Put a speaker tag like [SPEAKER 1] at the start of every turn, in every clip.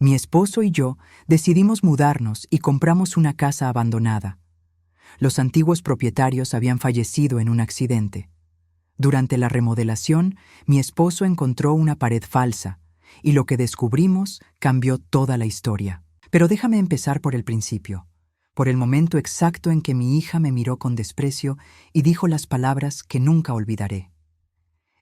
[SPEAKER 1] Mi esposo y yo decidimos mudarnos y compramos una casa abandonada. Los antiguos propietarios habían fallecido en un accidente. Durante la remodelación, mi esposo encontró una pared falsa, y lo que descubrimos cambió toda la historia. Pero déjame empezar por el principio, por el momento exacto en que mi hija me miró con desprecio y dijo las palabras que nunca olvidaré.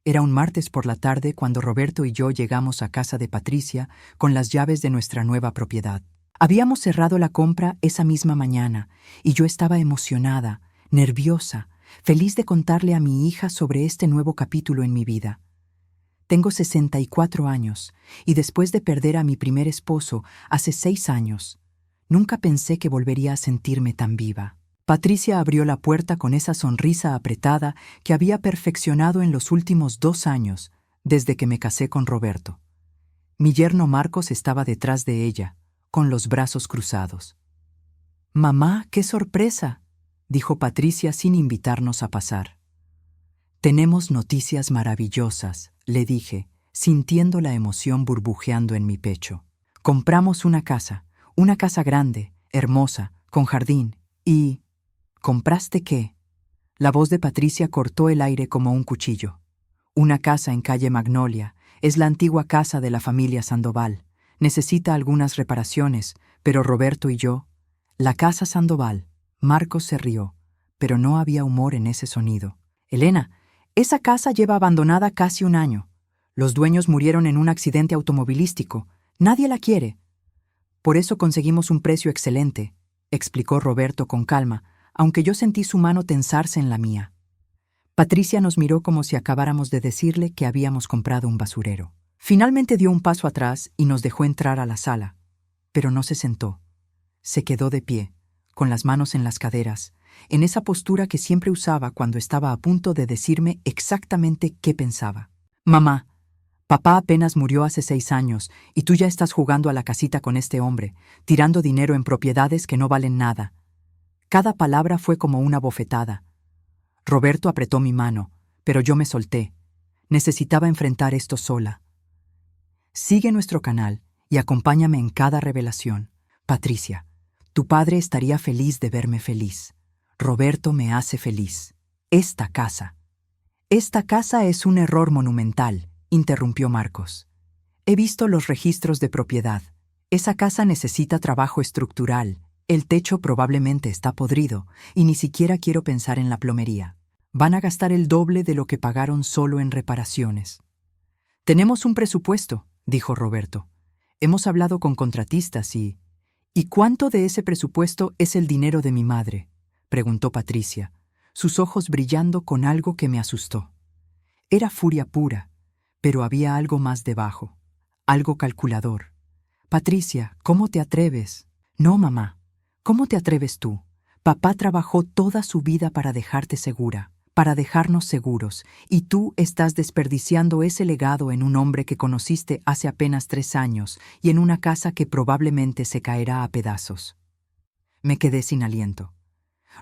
[SPEAKER 1] Era un martes por la tarde cuando Roberto y yo llegamos a casa de Patricia con las llaves de nuestra nueva propiedad. Habíamos cerrado la compra esa misma mañana y yo estaba emocionada, nerviosa, feliz de contarle a mi hija sobre este nuevo capítulo en mi vida. Tengo 64 años y después de perder a mi primer esposo hace 6 años, nunca pensé que volvería a sentirme tan viva. Patricia abrió la puerta con esa sonrisa apretada que había perfeccionado en los últimos 2 años, desde que me casé con Roberto. Mi yerno Marcos estaba detrás de ella, con los brazos cruzados. «Mamá, qué sorpresa», dijo Patricia sin invitarnos a pasar. «Tenemos noticias maravillosas», le dije, sintiendo la emoción burbujeando en mi pecho. «Compramos una casa grande, hermosa, con jardín, y...» «¿Compraste qué?» La voz de Patricia cortó el aire como un cuchillo. «Una casa en calle Magnolia. Es la antigua casa de la familia Sandoval. Necesita algunas reparaciones, pero Roberto y yo...» «La casa Sandoval». Marcos se rió, pero no había humor en ese sonido. «Elena, esa casa lleva abandonada casi 1 año. Los dueños murieron en un accidente automovilístico. Nadie la quiere. Por eso conseguimos un precio excelente», explicó Roberto con calma, aunque yo sentí su mano tensarse en la mía. Patricia nos miró como si acabáramos de decirle que habíamos comprado un basurero. Finalmente dio un paso atrás y nos dejó entrar a la sala, pero no se sentó. Se quedó de pie, con las manos en las caderas, en esa postura que siempre usaba cuando estaba a punto de decirme exactamente qué pensaba. «Mamá, papá apenas murió hace 6 años y tú ya estás jugando a la casita con este hombre, tirando dinero en propiedades que no valen nada». Cada palabra fue como una bofetada. Roberto apretó mi mano, pero yo me solté. Necesitaba enfrentar esto sola. Sigue nuestro canal y acompáñame en cada revelación. Patricia, tu padre estaría feliz de verme feliz. Roberto me hace feliz. Esta casa es un error monumental, interrumpió Marcos. He visto los registros de propiedad. Esa casa necesita trabajo estructural. El techo probablemente está podrido y ni siquiera quiero pensar en la plomería. Van a gastar el doble de lo que pagaron solo en reparaciones. «Tenemos un presupuesto», dijo Roberto. «Hemos hablado con contratistas y...» «¿Y cuánto de ese presupuesto es el dinero de mi madre?», preguntó Patricia, sus ojos brillando con algo que me asustó. Era furia pura, pero había algo más debajo, algo calculador. «Patricia, ¿cómo te atreves?» «No, mamá. ¿Cómo te atreves tú? Papá trabajó toda su vida para dejarte segura, para dejarnos seguros, y tú estás desperdiciando ese legado en un hombre que conociste hace apenas 3 años y en una casa que probablemente se caerá a pedazos». Me quedé sin aliento.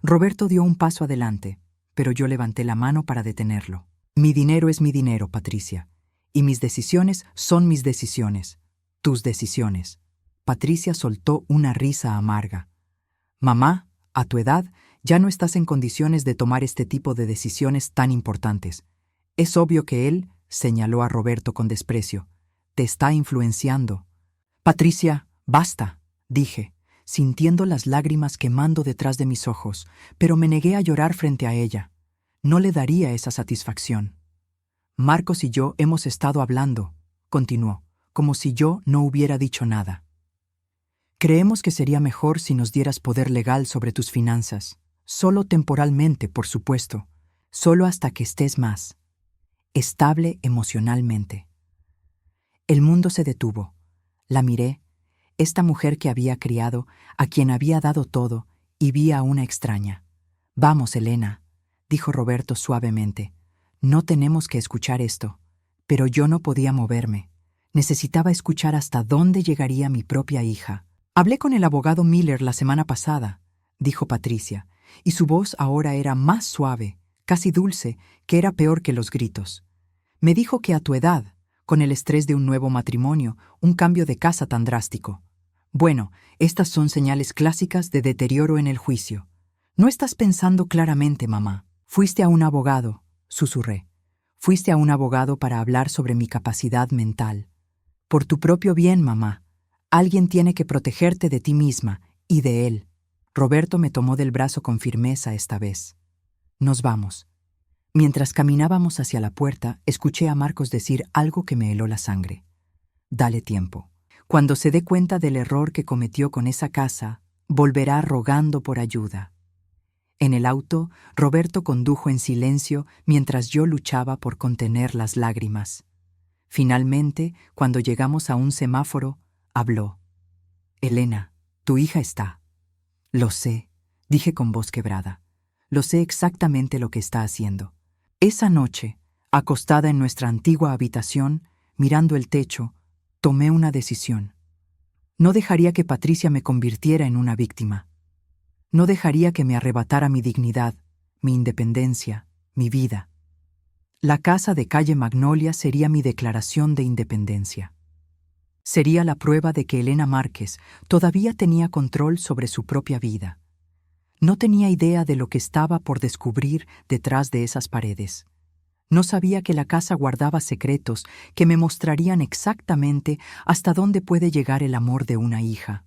[SPEAKER 1] Roberto dio un paso adelante, pero yo levanté la mano para detenerlo. «Mi dinero es mi dinero, Patricia, y mis decisiones son mis decisiones, tus decisiones». Patricia soltó una risa amarga. «Mamá, a tu edad, ya no estás en condiciones de tomar este tipo de decisiones tan importantes. Es obvio que él», señaló a Roberto con desprecio, «te está influenciando». «Patricia, basta», dije, sintiendo las lágrimas quemando detrás de mis ojos, pero me negué a llorar frente a ella. No le daría esa satisfacción. «Marcos y yo hemos estado hablando», continuó, como si yo no hubiera dicho nada. «Creemos que sería mejor si nos dieras poder legal sobre tus finanzas. Solo temporalmente, por supuesto. Solo hasta que estés más estable emocionalmente». El mundo se detuvo. La miré, esta mujer que había criado, a quien había dado todo, y vi a una extraña. «Vamos, Elena», dijo Roberto suavemente. «No tenemos que escuchar esto». Pero yo no podía moverme. Necesitaba escuchar hasta dónde llegaría mi propia hija. «Hablé con el abogado Miller la semana pasada», dijo Patricia, y su voz ahora era más suave, casi dulce, que era peor que los gritos. «Me dijo que a tu edad, con el estrés de un nuevo matrimonio, un cambio de casa tan drástico. Bueno, estas son señales clásicas de deterioro en el juicio. No estás pensando claramente, mamá. Fuiste a un abogado, susurré. Fuiste a un abogado para hablar sobre mi capacidad mental. Por tu propio bien, mamá. Alguien tiene que protegerte de ti misma y de él. Roberto me tomó del brazo con firmeza esta vez. Nos vamos. Mientras caminábamos hacia la puerta, escuché a Marcos decir algo que me heló la sangre. Dale tiempo. Cuando se dé cuenta del error que cometió con esa casa, volverá rogando por ayuda. En el auto, Roberto condujo en silencio mientras yo luchaba por contener las lágrimas. Finalmente, cuando llegamos a un semáforo, habló. Elena, tu hija está. Lo sé, dije con voz quebrada. Lo sé exactamente lo que está haciendo. Esa noche, acostada en nuestra antigua habitación, mirando el techo, tomé una decisión. No dejaría que Patricia me convirtiera en una víctima. No dejaría que me arrebatara mi dignidad, mi independencia, mi vida. La casa de calle Magnolia sería mi declaración de independencia. Sería la prueba de que Elena Márquez todavía tenía control sobre su propia vida. No tenía idea de lo que estaba por descubrir detrás de esas paredes. No sabía que la casa guardaba secretos que me mostrarían exactamente hasta dónde puede llegar el amor de una hija,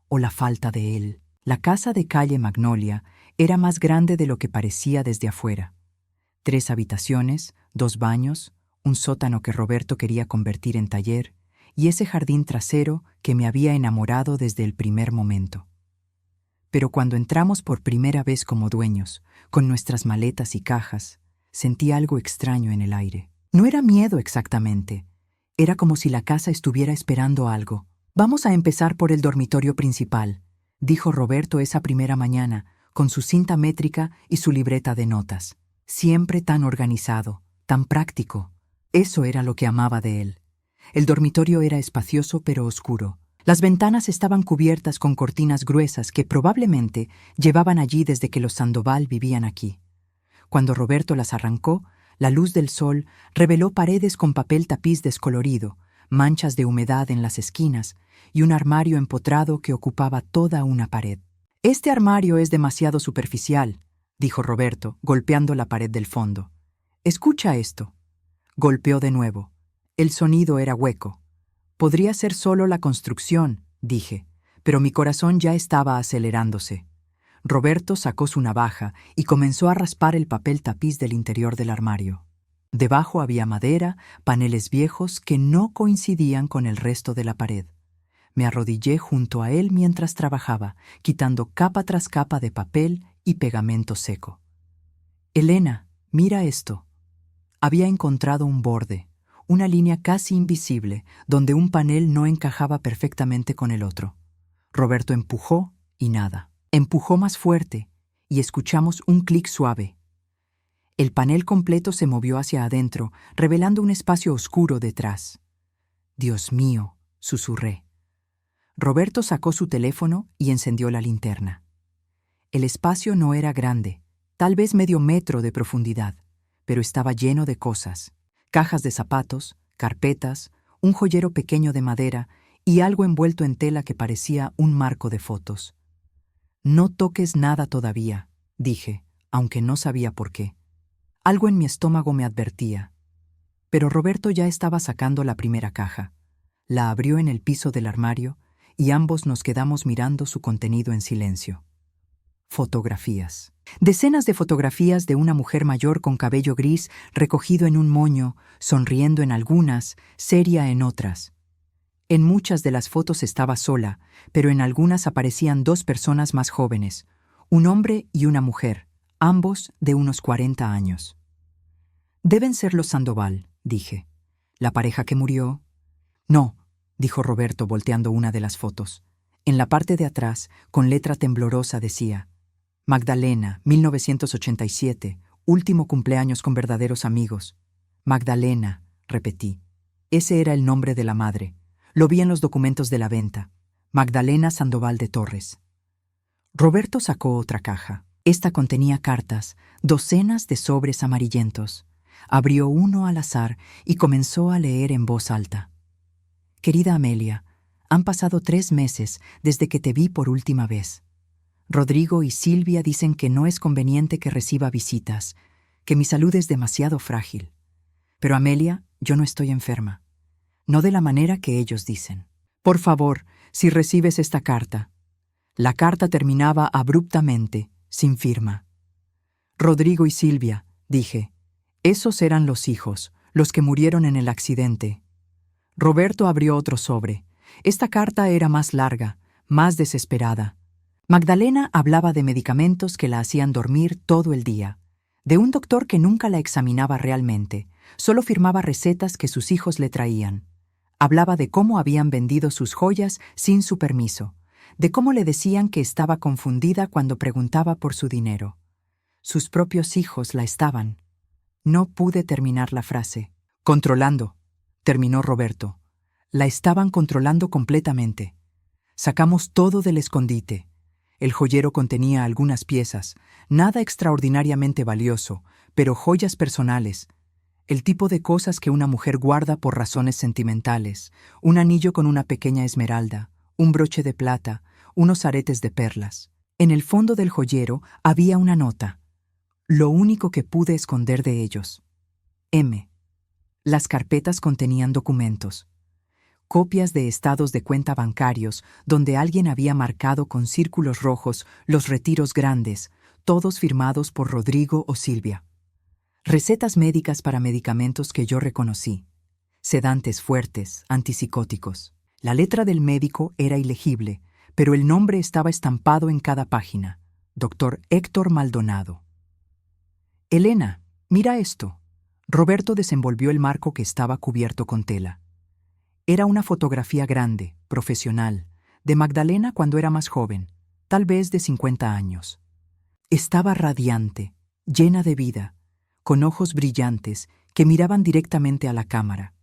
[SPEAKER 1] o la falta de él. La casa de calle Magnolia era más grande de lo que parecía desde afuera. 3 habitaciones, 2 baños, un sótano que Roberto quería convertir en taller, y ese jardín trasero que me había enamorado desde el primer momento. Pero cuando entramos por primera vez como dueños, con nuestras maletas y cajas, sentí algo extraño en el aire. No era miedo exactamente. Era como si la casa estuviera esperando algo. Vamos a empezar por el dormitorio principal, dijo Roberto esa primera mañana, con su cinta métrica y su libreta de notas. Siempre tan organizado, tan práctico. Eso era lo que amaba de él. El dormitorio era espacioso pero oscuro. Las ventanas estaban cubiertas con cortinas gruesas que probablemente llevaban allí desde que los Sandoval vivían aquí. Cuando Roberto las arrancó, la luz del sol reveló paredes con papel tapiz descolorido, manchas de humedad en las esquinas y un armario empotrado que ocupaba toda una pared. «Este armario es demasiado superficial», dijo Roberto, golpeando la pared del fondo. «Escucha esto». Golpeó de nuevo. El sonido era hueco. «Podría ser solo la construcción», dije, pero mi corazón ya estaba acelerándose. Roberto sacó su navaja y comenzó a raspar el papel tapiz del interior del armario. Debajo había madera, paneles viejos que no coincidían con el resto de la pared. Me arrodillé junto a él mientras trabajaba, quitando capa tras capa de papel y pegamento seco. «Elena, mira esto». Había encontrado un borde, una línea casi invisible, donde un panel no encajaba perfectamente con el otro. Roberto empujó y nada. Empujó más fuerte y escuchamos un clic suave. El panel completo se movió hacia adentro, revelando un espacio oscuro detrás. «Dios mío», susurré. Roberto sacó su teléfono y encendió la linterna. El espacio no era grande, tal vez medio metro de profundidad, pero estaba lleno de cosas. Cajas de zapatos, carpetas, un joyero pequeño de madera y algo envuelto en tela que parecía un marco de fotos. «No toques nada todavía», dije, aunque no sabía por qué. Algo en mi estómago me advertía. Pero Roberto ya estaba sacando la primera caja. La abrió en el piso del armario y ambos nos quedamos mirando su contenido en silencio. Fotografías. Decenas de fotografías de una mujer mayor con cabello gris recogido en un moño, sonriendo en algunas, seria en otras. En muchas de las fotos estaba sola, pero en algunas aparecían 2 personas más jóvenes, un hombre y una mujer, ambos de unos 40 años. «Deben ser los Sandoval», dije. «¿La pareja que murió?» «No», dijo Roberto volteando una de las fotos. En la parte de atrás, con letra temblorosa decía: «Magdalena, 1987, último cumpleaños con verdaderos amigos». «Magdalena», repetí. Ese era el nombre de la madre. Lo vi en los documentos de la venta. Magdalena Sandoval de Torres. Roberto sacó otra caja. Esta contenía cartas, docenas de sobres amarillentos. Abrió uno al azar y comenzó a leer en voz alta. Querida Amelia, han pasado 3 meses desde que te vi por última vez. Rodrigo y Silvia dicen que no es conveniente que reciba visitas, que mi salud es demasiado frágil. Pero Amelia, yo no estoy enferma. No de la manera que ellos dicen. Por favor, si recibes esta carta. La carta terminaba abruptamente, sin firma. Rodrigo y Silvia, dije. Esos eran los hijos, los que murieron en el accidente. Roberto abrió otro sobre. Esta carta era más larga, más desesperada. Magdalena hablaba de medicamentos que la hacían dormir todo el día, de un doctor que nunca la examinaba realmente, solo firmaba recetas que sus hijos le traían. Hablaba de cómo habían vendido sus joyas sin su permiso, de cómo le decían que estaba confundida cuando preguntaba por su dinero. Sus propios hijos la estaban. No pude terminar la frase. Controlando, terminó Roberto. La estaban controlando completamente. Sacamos todo del escondite. El joyero contenía algunas piezas, nada extraordinariamente valioso, pero joyas personales. El tipo de cosas que una mujer guarda por razones sentimentales, un anillo con una pequeña esmeralda, un broche de plata, unos aretes de perlas. En el fondo del joyero había una nota. Lo único que pude esconder de ellos. M. Las carpetas contenían documentos. Copias de estados de cuenta bancarios donde alguien había marcado con círculos rojos los retiros grandes, todos firmados por Rodrigo o Silvia. Recetas médicas para medicamentos que yo reconocí. Sedantes fuertes, antipsicóticos. La letra del médico era ilegible, pero el nombre estaba estampado en cada página. Dr. Héctor Maldonado. Elena, mira esto. Roberto desenvolvió el marco que estaba cubierto con tela. Era una fotografía grande, profesional, de Magdalena cuando era más joven, tal vez de 50 años. Estaba radiante, llena de vida, con ojos brillantes que miraban directamente a la cámara.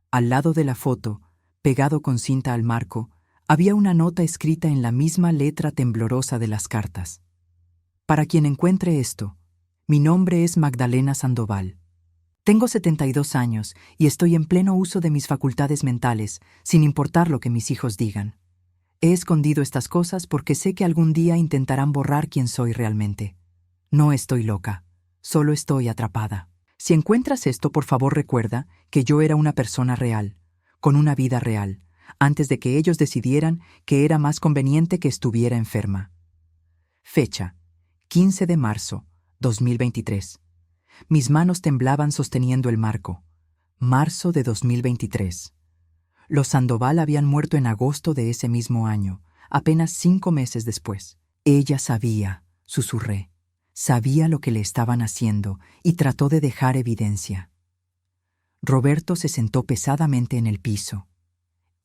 [SPEAKER 1] Al lado de la foto, pegado con cinta al marco, había una nota escrita en la misma letra temblorosa de las cartas. Para quien encuentre esto, mi nombre es Magdalena Sandoval. Tengo 72 años y estoy en pleno uso de mis facultades mentales, sin importar lo que mis hijos digan. He escondido estas cosas porque sé que algún día intentarán borrar quién soy realmente. No estoy loca, solo estoy atrapada. Si encuentras esto, por favor recuerda que yo era una persona real, con una vida real, antes de que ellos decidieran que era más conveniente que estuviera enferma. Fecha: 15 de marzo, 2023. Mis manos temblaban sosteniendo el marco. Marzo de 2023. Los Sandoval habían muerto en agosto de ese mismo año, apenas 5 meses después. Ella sabía, susurré. Sabía lo que le estaban haciendo y trató de dejar evidencia. Roberto se sentó pesadamente en el piso.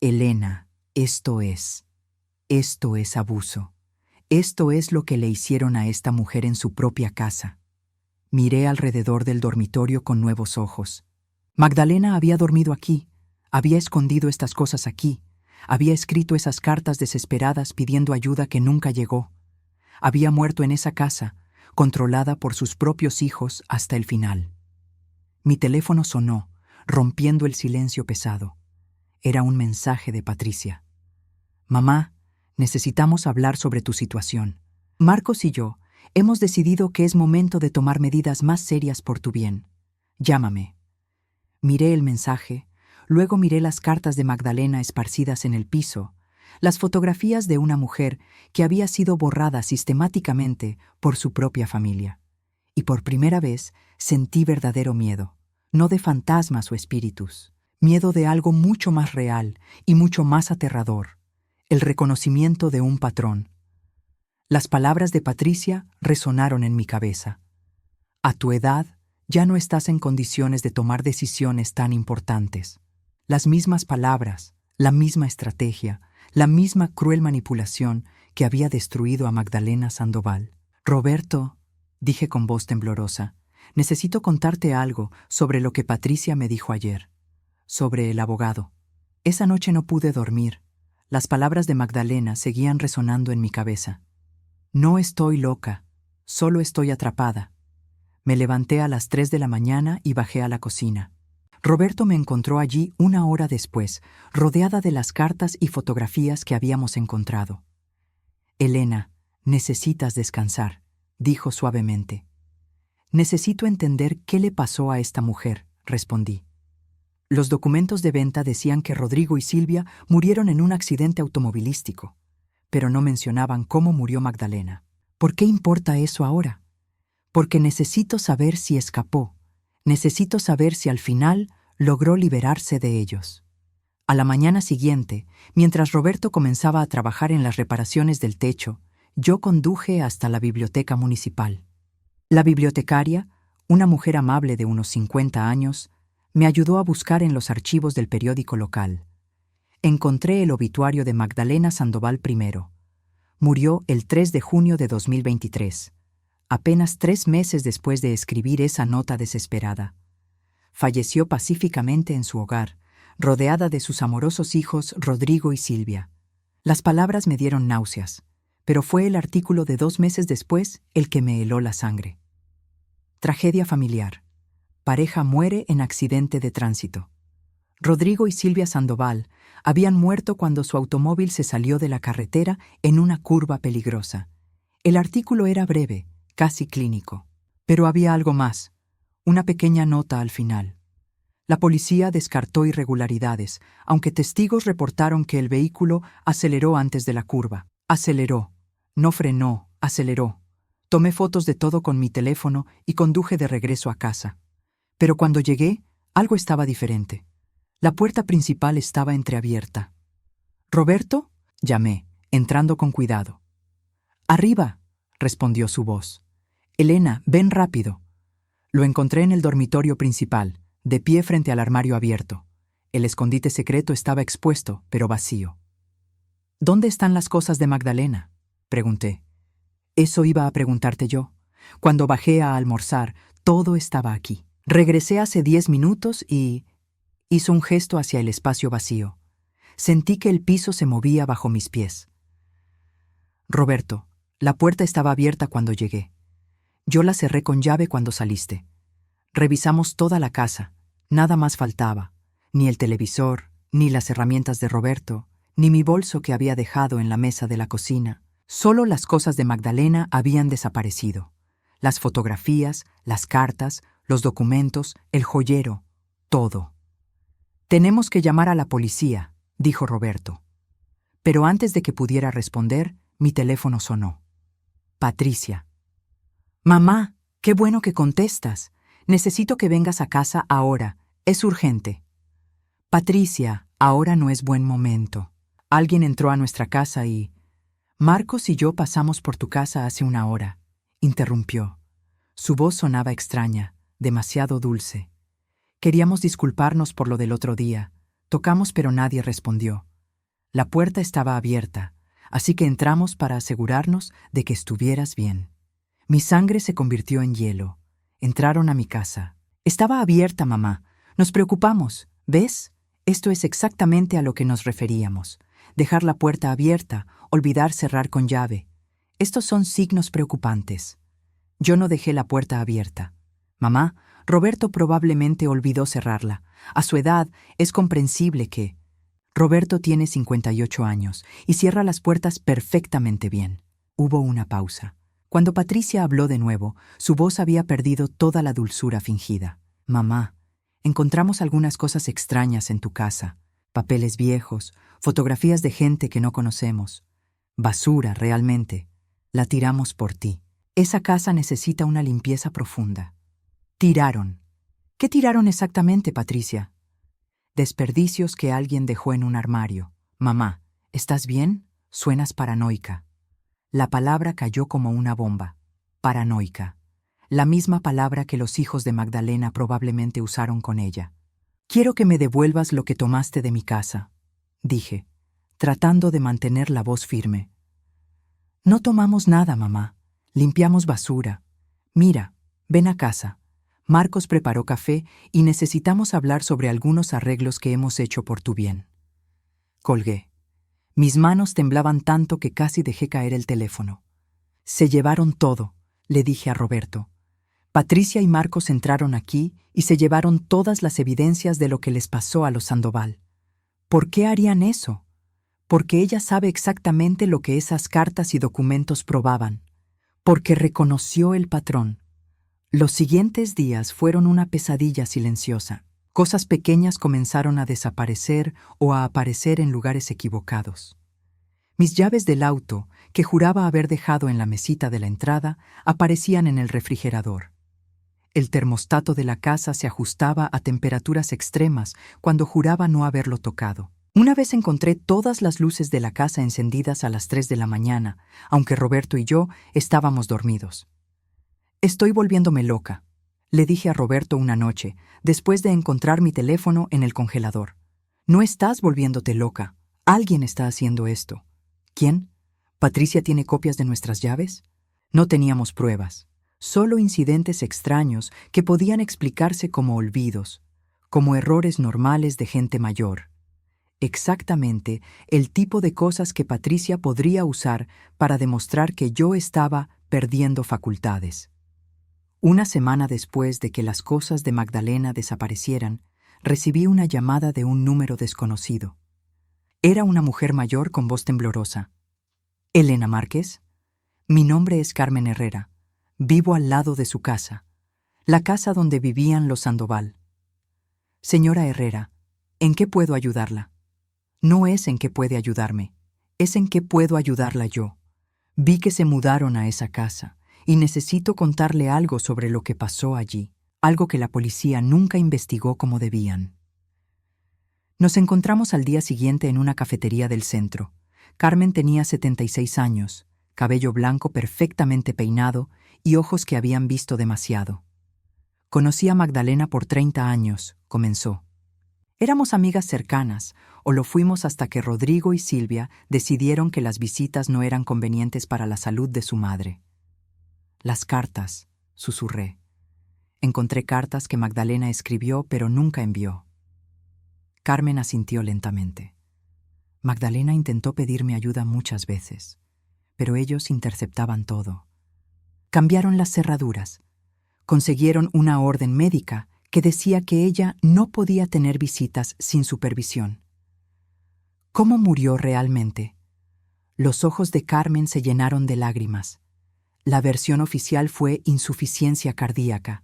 [SPEAKER 1] Elena, esto es abuso. Esto es lo que le hicieron a esta mujer en su propia casa. Miré alrededor del dormitorio con nuevos ojos. Magdalena había dormido aquí, había escondido estas cosas aquí, había escrito esas cartas desesperadas pidiendo ayuda que nunca llegó. Había muerto en esa casa, controlada por sus propios hijos hasta el final. Mi teléfono sonó, rompiendo el silencio pesado. Era un mensaje de Patricia. Mamá, necesitamos hablar sobre tu situación. Marcos y yo hemos decidido que es momento de tomar medidas más serias por tu bien. Llámame. Miré el mensaje, luego miré las cartas de Magdalena esparcidas en el piso, las fotografías de una mujer que había sido borrada sistemáticamente por su propia familia. Y por primera vez sentí verdadero miedo, no de fantasmas o espíritus, miedo de algo mucho más real y mucho más aterrador, el reconocimiento de un patrón. Las palabras de Patricia resonaron en mi cabeza. A tu edad, ya no estás en condiciones de tomar decisiones tan importantes. Las mismas palabras, la misma estrategia, la misma cruel manipulación que había destruido a Magdalena Sandoval. Roberto, dije con voz temblorosa, necesito contarte algo sobre lo que Patricia me dijo ayer. Sobre el abogado. Esa noche no pude dormir. Las palabras de Magdalena seguían resonando en mi cabeza. No estoy loca, solo estoy atrapada. Me levanté a las 3 de la mañana y bajé a la cocina. Roberto me encontró allí una hora después, rodeada de las cartas y fotografías que habíamos encontrado. Elena, necesitas descansar, dijo suavemente. Necesito entender qué le pasó a esta mujer, respondí. Los documentos de venta decían que Rodrigo y Silvia murieron en un accidente automovilístico, pero no mencionaban cómo murió Magdalena. ¿Por qué importa eso ahora? Porque necesito saber si escapó. Necesito saber si al final logró liberarse de ellos. A la mañana siguiente, mientras Roberto comenzaba a trabajar en las reparaciones del techo, yo conduje hasta la biblioteca municipal. La bibliotecaria, una mujer amable de unos 50 años, me ayudó a buscar en los archivos del periódico local. Encontré el obituario de Magdalena Sandoval I. Murió el 3 de junio de 2023, apenas 3 meses después de escribir esa nota desesperada. Falleció pacíficamente en su hogar, rodeada de sus amorosos hijos Rodrigo y Silvia. Las palabras me dieron náuseas, pero fue el artículo de 2 meses después el que me heló la sangre. Tragedia familiar. Pareja muere en accidente de tránsito. Rodrigo y Silvia Sandoval habían muerto cuando su automóvil se salió de la carretera en una curva peligrosa. El artículo era breve, casi clínico. Pero había algo más, una pequeña nota al final. La policía descartó irregularidades, aunque testigos reportaron que el vehículo aceleró antes de la curva. Aceleró, no frenó, aceleró. Tomé fotos de todo con mi teléfono y conduje de regreso a casa. Pero cuando llegué, algo estaba diferente. La puerta principal estaba entreabierta. «¿Roberto?», llamé, entrando con cuidado. «Arriba», respondió su voz. «Elena, ven rápido». Lo encontré en el dormitorio principal, de pie frente al armario abierto. El escondite secreto estaba expuesto, pero vacío. «¿Dónde están las cosas de Magdalena?», pregunté. Eso iba a preguntarte yo. Cuando bajé a almorzar, todo estaba aquí. Regresé hace 10 minutos y... Hizo un gesto hacia el espacio vacío. Sentí que el piso se movía bajo mis pies. «Roberto, la puerta estaba abierta cuando llegué. Yo la cerré con llave cuando saliste. Revisamos toda la casa. Nada más faltaba. Ni el televisor, ni las herramientas de Roberto, ni mi bolso que había dejado en la mesa de la cocina. Solo las cosas de Magdalena habían desaparecido. Las fotografías, las cartas, los documentos, el joyero, todo. «Tenemos que llamar a la policía», dijo Roberto. Pero antes de que pudiera responder, mi teléfono sonó. Patricia. «Mamá, qué bueno que contestas. Necesito que vengas a casa ahora. Es urgente». «Patricia, ahora no es buen momento. Alguien entró a nuestra casa y... Marcos y yo pasamos por tu casa hace una hora», interrumpió. Su voz sonaba extraña, demasiado dulce. «Queríamos disculparnos por lo del otro día. Tocamos pero nadie respondió. La puerta estaba abierta, así que entramos para asegurarnos de que estuvieras bien. Mi sangre se convirtió en hielo. Entraron a mi casa. Estaba abierta, mamá. Nos preocupamos. ¿Ves? Esto es exactamente a lo que nos referíamos. Dejar la puerta abierta, olvidar cerrar con llave. Estos son signos preocupantes. Yo no dejé la puerta abierta. Mamá, Roberto probablemente olvidó cerrarla. A su edad es comprensible que... Roberto tiene 58 años y cierra las puertas perfectamente bien. Hubo una pausa. Cuando Patricia habló de nuevo, su voz había perdido toda la dulzura fingida. «Mamá, encontramos algunas cosas extrañas en tu casa. Papeles viejos, fotografías de gente que no conocemos. Basura, realmente. La tiramos por ti. Esa casa necesita una limpieza profunda». «Tiraron». «¿Qué tiraron exactamente, Patricia?» «Desperdicios que alguien dejó en un armario. Mamá, ¿estás bien? Suenas paranoica». La palabra cayó como una bomba. Paranoica. La misma palabra que los hijos de Magdalena probablemente usaron con ella. «Quiero que me devuelvas lo que tomaste de mi casa», dije, tratando de mantener la voz firme. «No tomamos nada, mamá. Limpiamos basura. Mira, ven a casa. Marcos preparó café y necesitamos hablar sobre algunos arreglos que hemos hecho por tu bien». Colgué. Mis manos temblaban tanto que casi dejé caer el teléfono. «Se llevaron todo», le dije a Roberto. Patricia y Marcos entraron aquí y se llevaron todas las evidencias de lo que les pasó a los Sandoval. ¿Por qué harían eso? Porque ella sabe exactamente lo que esas cartas y documentos probaban. Porque reconoció el patrón. Los siguientes días fueron una pesadilla silenciosa. Cosas pequeñas comenzaron a desaparecer o a aparecer en lugares equivocados. Mis llaves del auto, que juraba haber dejado en la mesita de la entrada, aparecían en el refrigerador. El termostato de la casa se ajustaba a temperaturas extremas cuando juraba no haberlo tocado. Una vez encontré todas las luces de la casa encendidas a las 3 de la mañana, aunque Roberto y yo estábamos dormidos. «Estoy volviéndome loca», le dije a Roberto una noche, después de encontrar mi teléfono en el congelador. «No estás volviéndote loca. Alguien está haciendo esto». «¿Quién? ¿Patricia tiene copias de nuestras llaves?» No teníamos pruebas, solo incidentes extraños que podían explicarse como olvidos, como errores normales de gente mayor. Exactamente el tipo de cosas que Patricia podría usar para demostrar que yo estaba perdiendo facultades. Una semana después de que las cosas de Magdalena desaparecieran, recibí una llamada de un número desconocido. Era una mujer mayor con voz temblorosa. «¿Elena Márquez? Mi nombre es Carmen Herrera. Vivo al lado de su casa, la casa donde vivían los Sandoval». «Señora Herrera, ¿en qué puedo ayudarla?» «No es en qué puede ayudarme, es en qué puedo ayudarla yo. Vi que se mudaron a esa casa y necesito contarle algo sobre lo que pasó allí, algo que la policía nunca investigó como debían». Nos encontramos al día siguiente en una cafetería del centro. Carmen tenía 76 años, cabello blanco perfectamente peinado y ojos que habían visto demasiado. «Conocí a Magdalena por 30 años», comenzó. «Éramos amigas cercanas, o lo fuimos hasta que Rodrigo y Silvia decidieron que las visitas no eran convenientes para la salud de su madre». «Las cartas», susurré. «Encontré cartas que Magdalena escribió pero nunca envió». Carmen asintió lentamente. «Magdalena intentó pedirme ayuda muchas veces, pero ellos interceptaban todo. Cambiaron las cerraduras. Consiguieron una orden médica que decía que ella no podía tener visitas sin supervisión». «¿Cómo murió realmente?» Los ojos de Carmen se llenaron de lágrimas. La versión oficial fue insuficiencia cardíaca,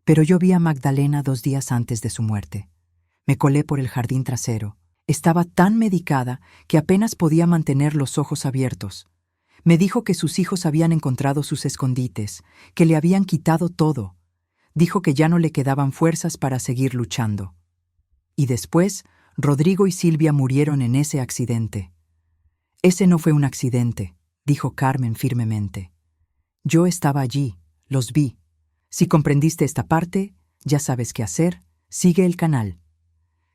[SPEAKER 1] pero yo vi a Magdalena 2 días antes de su muerte. Me colé por el jardín trasero. Estaba tan medicada que apenas podía mantener los ojos abiertos. Me dijo que sus hijos habían encontrado sus escondites, que le habían quitado todo. Dijo que ya no le quedaban fuerzas para seguir luchando. Y después, Rodrigo y Silvia murieron en ese accidente. «Ese no fue un accidente», dijo Carmen firmemente. «Yo estaba allí, los vi. Si comprendiste esta parte, ya sabes qué hacer, sigue el canal».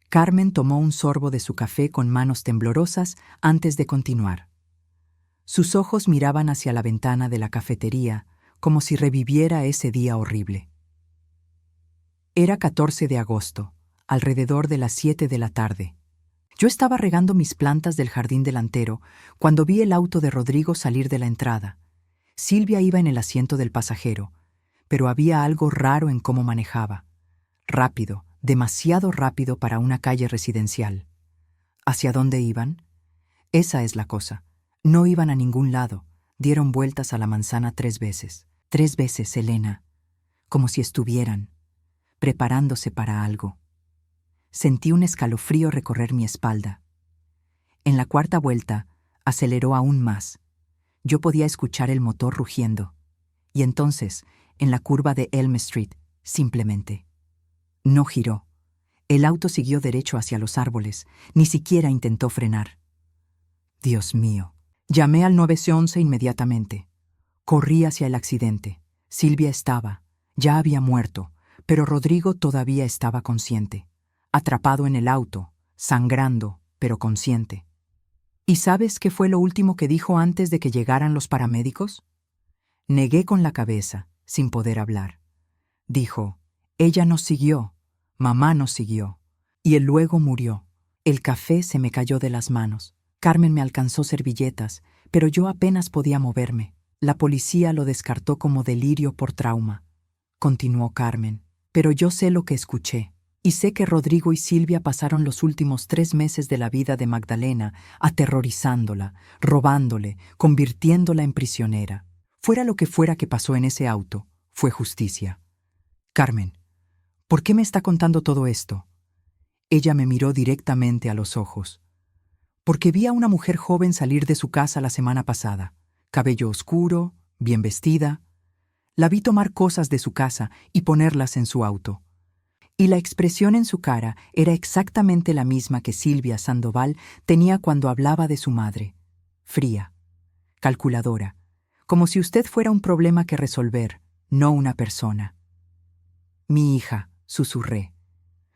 [SPEAKER 1] Carmen tomó un sorbo de su café con manos temblorosas antes de continuar. Sus ojos miraban hacia la ventana de la cafetería, como si reviviera ese día horrible. Era 14 de agosto, alrededor de las 7 de la tarde. Yo estaba regando mis plantas del jardín delantero cuando vi el auto de Rodrigo salir de la entrada. Silvia iba en el asiento del pasajero, pero había algo raro en cómo manejaba. Rápido, demasiado rápido para una calle residencial. ¿Hacia dónde iban? Esa es la cosa. No iban a ningún lado. Dieron vueltas a la manzana 3 veces. 3 veces, Elena. Como si estuvieran preparándose para algo. Sentí un escalofrío recorrer mi espalda. En la 4ª vuelta, aceleró aún más. Yo podía escuchar el motor rugiendo. Y entonces, en la curva de Elm Street, simplemente no giró. El auto siguió derecho hacia los árboles, ni siquiera intentó frenar. Dios mío. Llamé al 911 inmediatamente. Corrí hacia el accidente. Silvia ya había muerto, pero Rodrigo todavía estaba consciente, atrapado en el auto, sangrando, pero consciente. ¿Y sabes qué fue lo último que dijo antes de que llegaran los paramédicos? Negué con la cabeza, sin poder hablar. Dijo, «Ella nos siguió, mamá nos siguió». Y él luego murió. El café se me cayó de las manos. Carmen me alcanzó servilletas, pero yo apenas podía moverme. La policía lo descartó como delirio por trauma. continuó Carmen, pero yo sé lo que escuché. Y sé que Rodrigo y Silvia pasaron los últimos 3 meses de la vida de Magdalena aterrorizándola, robándole, convirtiéndola en prisionera. Fuera lo que fuera que pasó en ese auto, fue justicia. Carmen, ¿por qué me está contando todo esto? Ella me miró directamente a los ojos. Porque vi a una mujer joven salir de su casa la semana pasada, cabello oscuro, bien vestida. La vi tomar cosas de su casa y ponerlas en su auto. Y la expresión en su cara era exactamente la misma que Silvia Sandoval tenía cuando hablaba de su madre. Fría, calculadora, como si usted fuera un problema que resolver, no una persona. Mi hija, susurré.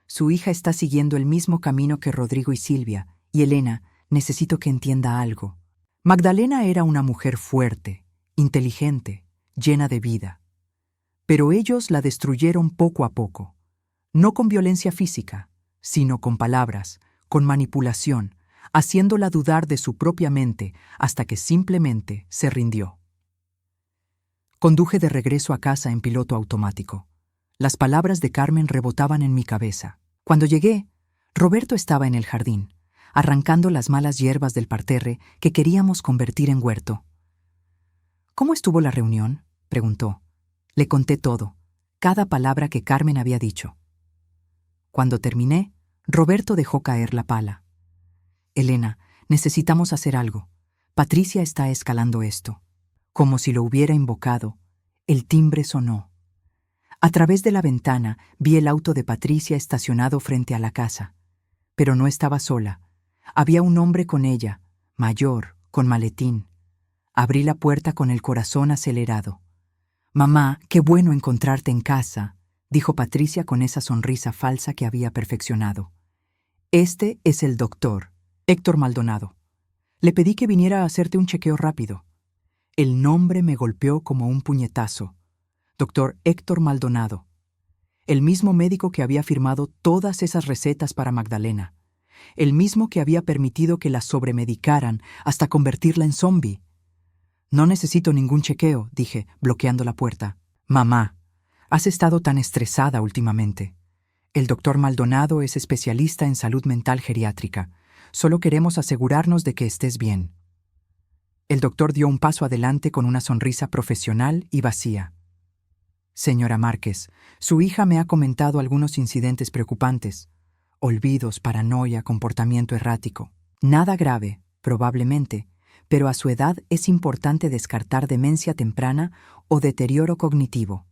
[SPEAKER 1] Su hija está siguiendo el mismo camino que Rodrigo y Silvia, y Elena, necesito que entienda algo. Magdalena era una mujer fuerte, inteligente, llena de vida. Pero ellos la destruyeron poco a poco. No con violencia física, sino con palabras, con manipulación, haciéndola dudar de su propia mente hasta que simplemente se rindió. Conduje de regreso a casa en piloto automático. Las palabras de Carmen rebotaban en mi cabeza. Cuando llegué, Roberto estaba en el jardín, arrancando las malas hierbas del parterre que queríamos convertir en huerto. ¿Cómo estuvo la reunión?, preguntó. Le conté todo, cada palabra que Carmen había dicho. Cuando terminé, Roberto dejó caer la pala. Elena, necesitamos hacer algo. Patricia está escalando esto. Como si lo hubiera invocado, el timbre sonó. A través de la ventana vi el auto de Patricia estacionado frente a la casa. Pero no estaba sola. Había un hombre con ella, mayor, con maletín. Abrí la puerta con el corazón acelerado. «Mamá, qué bueno encontrarte en casa», dijo Patricia con esa sonrisa falsa que había perfeccionado. «Este es el doctor, Héctor Maldonado. Le pedí que viniera a hacerte un chequeo rápido». El nombre me golpeó como un puñetazo. Doctor Héctor Maldonado. El mismo médico que había firmado todas esas recetas para Magdalena. El mismo que había permitido que la sobremedicaran hasta convertirla en zombie. «No necesito ningún chequeo», dije, bloqueando la puerta. «Mamá, has estado tan estresada últimamente. El doctor Maldonado es especialista en salud mental geriátrica. Solo queremos asegurarnos de que estés bien». El doctor dio un paso adelante con una sonrisa profesional y vacía. «Señora Márquez, su hija me ha comentado algunos incidentes preocupantes. Olvidos, paranoia, comportamiento errático. Nada grave, probablemente, pero a su edad es importante descartar demencia temprana o deterioro cognitivo».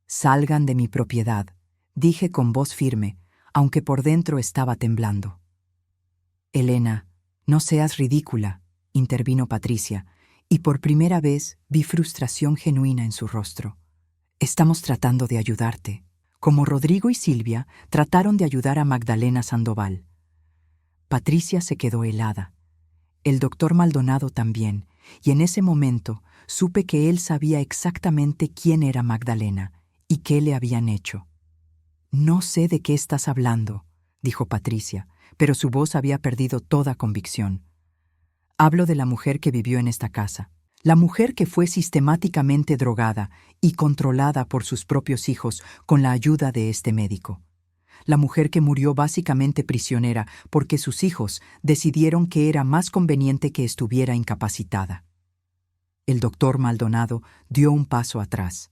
[SPEAKER 1] «Salgan de mi propiedad», dije con voz firme, aunque por dentro estaba temblando. «Elena, no seas ridícula», intervino Patricia, y por primera vez vi frustración genuina en su rostro. «Estamos tratando de ayudarte, como Rodrigo y Silvia trataron de ayudar a Magdalena Sandoval». Patricia se quedó helada. El doctor Maldonado también, y en ese momento supe que él sabía exactamente quién era Magdalena y qué le habían hecho. «No sé de qué estás hablando», dijo Patricia, pero su voz había perdido toda convicción. «Hablo de la mujer que vivió en esta casa, la mujer que fue sistemáticamente drogada y controlada por sus propios hijos con la ayuda de este médico. La mujer que murió básicamente prisionera porque sus hijos decidieron que era más conveniente que estuviera incapacitada». El doctor Maldonado dio un paso atrás.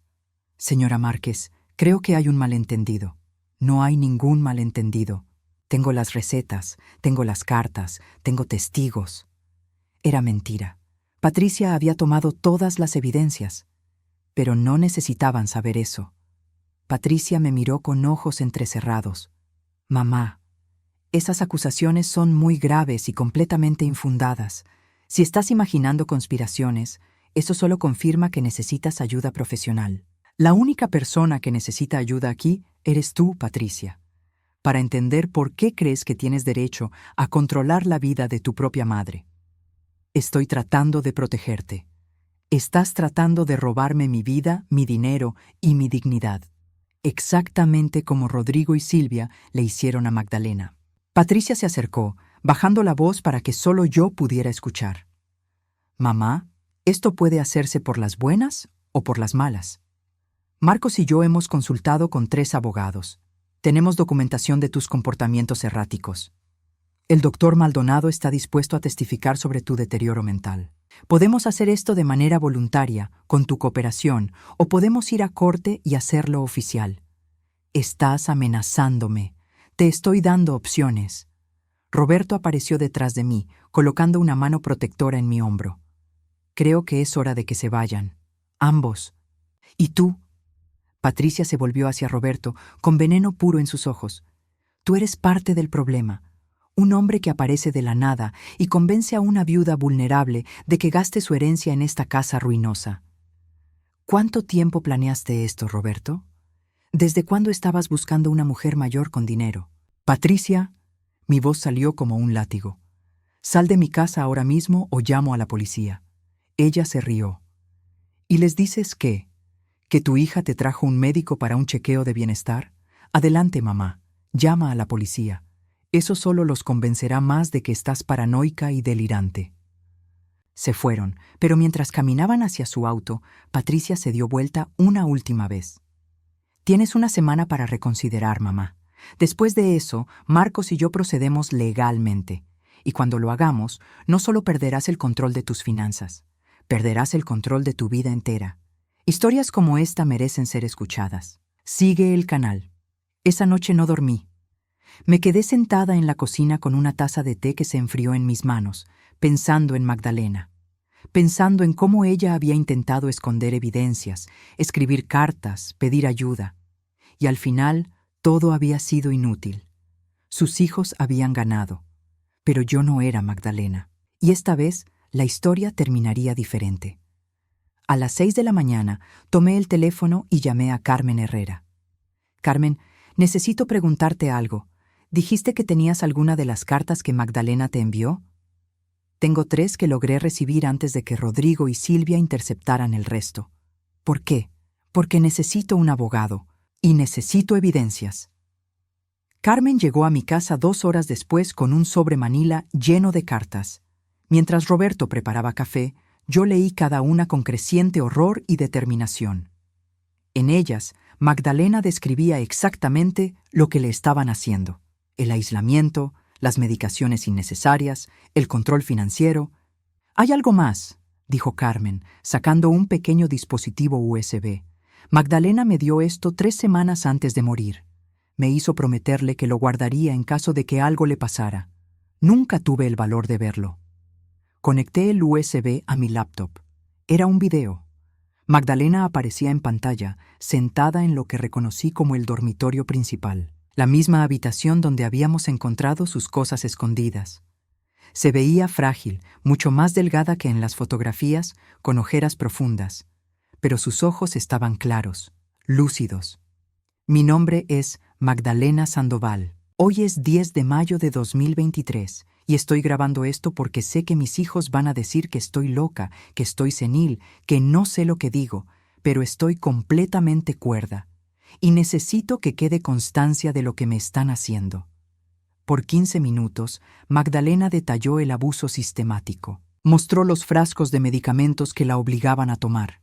[SPEAKER 1] «Señora Márquez, creo que hay un malentendido». «No hay ningún malentendido. Tengo las recetas, tengo las cartas, tengo testigos». Era mentira. Patricia había tomado todas las evidencias, pero no necesitaban saber eso. Patricia me miró con ojos entrecerrados. «Mamá, esas acusaciones son muy graves y completamente infundadas. Si estás imaginando conspiraciones, eso solo confirma que necesitas ayuda profesional. La única persona que necesita ayuda aquí eres tú, Patricia, para entender por qué crees que tienes derecho a controlar la vida de tu propia madre. Estoy tratando de protegerte. Estás tratando de robarme mi vida, mi dinero y mi dignidad, exactamente como Rodrigo y Silvia le hicieron a Magdalena». Patricia se acercó, bajando la voz para que solo yo pudiera escuchar. «Mamá, esto puede hacerse por las buenas o por las malas. Marcos y yo hemos consultado con 3 abogados. Tenemos documentación de tus comportamientos erráticos. El doctor Maldonado está dispuesto a testificar sobre tu deterioro mental. Podemos hacer esto de manera voluntaria, con tu cooperación, o podemos ir a corte y hacerlo oficial. Estás amenazándome. Te estoy dando opciones. Roberto apareció detrás de mí, colocando una mano protectora en mi hombro. Creo que es hora de que se vayan. Ambos. ¿Y tú? Patricia se volvió hacia Roberto, con veneno puro en sus ojos. Tú eres parte del problema. Un hombre que aparece de la nada y convence a una viuda vulnerable de que gaste su herencia en esta casa ruinosa. ¿Cuánto tiempo planeaste esto, Roberto? ¿Desde cuándo estabas buscando una mujer mayor con dinero? Patricia, mi voz salió como un látigo. Sal de mi casa ahora mismo o llamo a la policía. Ella se rió. ¿Y les dices qué? ¿Que tu hija te trajo un médico para un chequeo de bienestar? Adelante, mamá. Llama a la policía. Eso solo los convencerá más de que estás paranoica y delirante. Se fueron, pero mientras caminaban hacia su auto, Patricia se dio vuelta una última vez. Tienes una semana para reconsiderar, mamá. Después de eso, Marcos y yo procedemos legalmente. Y cuando lo hagamos, no solo perderás el control de tus finanzas, perderás el control de tu vida entera. Historias como esta merecen ser escuchadas. Sigue el canal. Esa noche no dormí. Me quedé sentada en la cocina con una taza de té que se enfrió en mis manos, pensando en Magdalena, pensando en cómo ella había intentado esconder evidencias, escribir cartas, pedir ayuda. Y al final, todo había sido inútil. Sus hijos habían ganado, pero yo no era Magdalena. Y esta vez, la historia terminaría diferente. A las 6 de la mañana, tomé el teléfono y llamé a Carmen Herrera. Carmen, necesito preguntarte algo. ¿Dijiste que tenías alguna de las cartas que Magdalena te envió? Tengo 3 que logré recibir antes de que Rodrigo y Silvia interceptaran el resto. ¿Por qué? Porque necesito un abogado y necesito evidencias. Carmen llegó a mi casa 2 horas después con un sobre manila lleno de cartas. Mientras Roberto preparaba café, yo leí cada una con creciente horror y determinación. En ellas, Magdalena describía exactamente lo que le estaban haciendo: el aislamiento, las medicaciones innecesarias, el control financiero. «Hay algo más», dijo Carmen, sacando un pequeño dispositivo USB. «Magdalena me dio esto 3 semanas antes de morir. Me hizo prometerle que lo guardaría en caso de que algo le pasara. Nunca tuve el valor de verlo». Conecté el USB a mi laptop. Era un video. Magdalena aparecía en pantalla, sentada en lo que reconocí como el dormitorio principal, la misma habitación donde habíamos encontrado sus cosas escondidas. Se veía frágil, mucho más delgada que en las fotografías, con ojeras profundas, pero sus ojos estaban claros, lúcidos. Mi nombre es Magdalena Sandoval. Hoy es 10 de mayo de 2023 y estoy grabando esto porque sé que mis hijos van a decir que estoy loca, que estoy senil, que no sé lo que digo, pero estoy completamente cuerda y necesito que quede constancia de lo que me están haciendo. Por 15 minutos, Magdalena detalló el abuso sistemático. Mostró los frascos de medicamentos que la obligaban a tomar.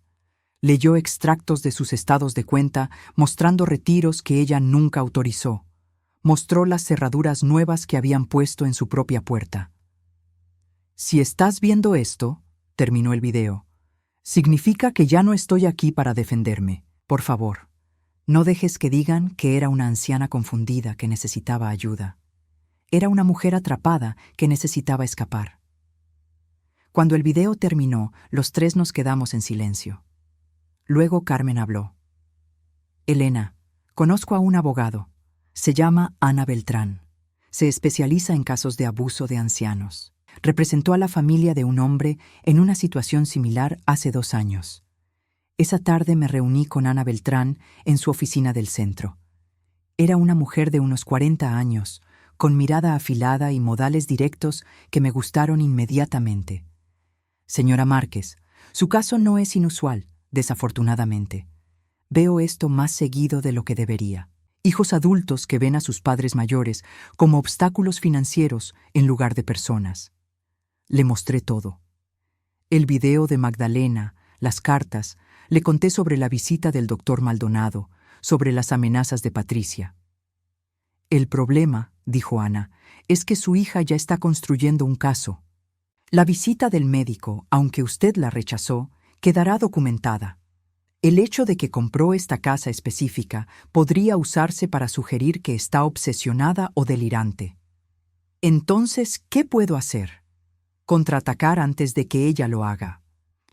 [SPEAKER 1] Leyó extractos de sus estados de cuenta, mostrando retiros que ella nunca autorizó. Mostró las cerraduras nuevas que habían puesto en su propia puerta. «Si estás viendo esto», terminó el video, «significa que ya no estoy aquí para defenderme. Por favor, no dejes que digan que era una anciana confundida que necesitaba ayuda. Era una mujer atrapada que necesitaba escapar». Cuando el video terminó, los 3 nos quedamos en silencio. Luego Carmen habló. «Elena, conozco a un abogado. Se llama Ana Beltrán. Se especializa en casos de abuso de ancianos. Representó a la familia de un hombre en una situación similar hace 2 años. Esa tarde me reuní con Ana Beltrán en su oficina del centro. Era una mujer de unos 40 años, con mirada afilada y modales directos que me gustaron inmediatamente. «Señora Márquez, su caso no es inusual, desafortunadamente. Veo esto más seguido de lo que debería. Hijos adultos que ven a sus padres mayores como obstáculos financieros en lugar de personas». Le mostré todo. El video de Magdalena, las cartas, Le conté sobre la visita del doctor Maldonado, sobre las amenazas de Patricia. El problema, dijo Ana, es que su hija ya está construyendo un caso. La visita del médico, aunque usted la rechazó, quedará documentada. El hecho de que compró esta casa específica podría usarse para sugerir que está obsesionada o delirante. Entonces, ¿qué puedo hacer? Contraatacar antes de que ella lo haga.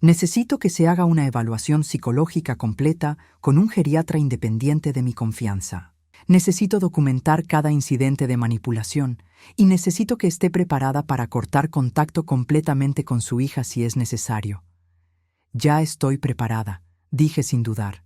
[SPEAKER 1] Necesito que se haga una evaluación psicológica completa con un geriatra independiente de mi confianza. Necesito documentar cada incidente de manipulación y necesito que esté preparada para cortar contacto completamente con su hija si es necesario. Ya estoy preparada, dije sin dudar.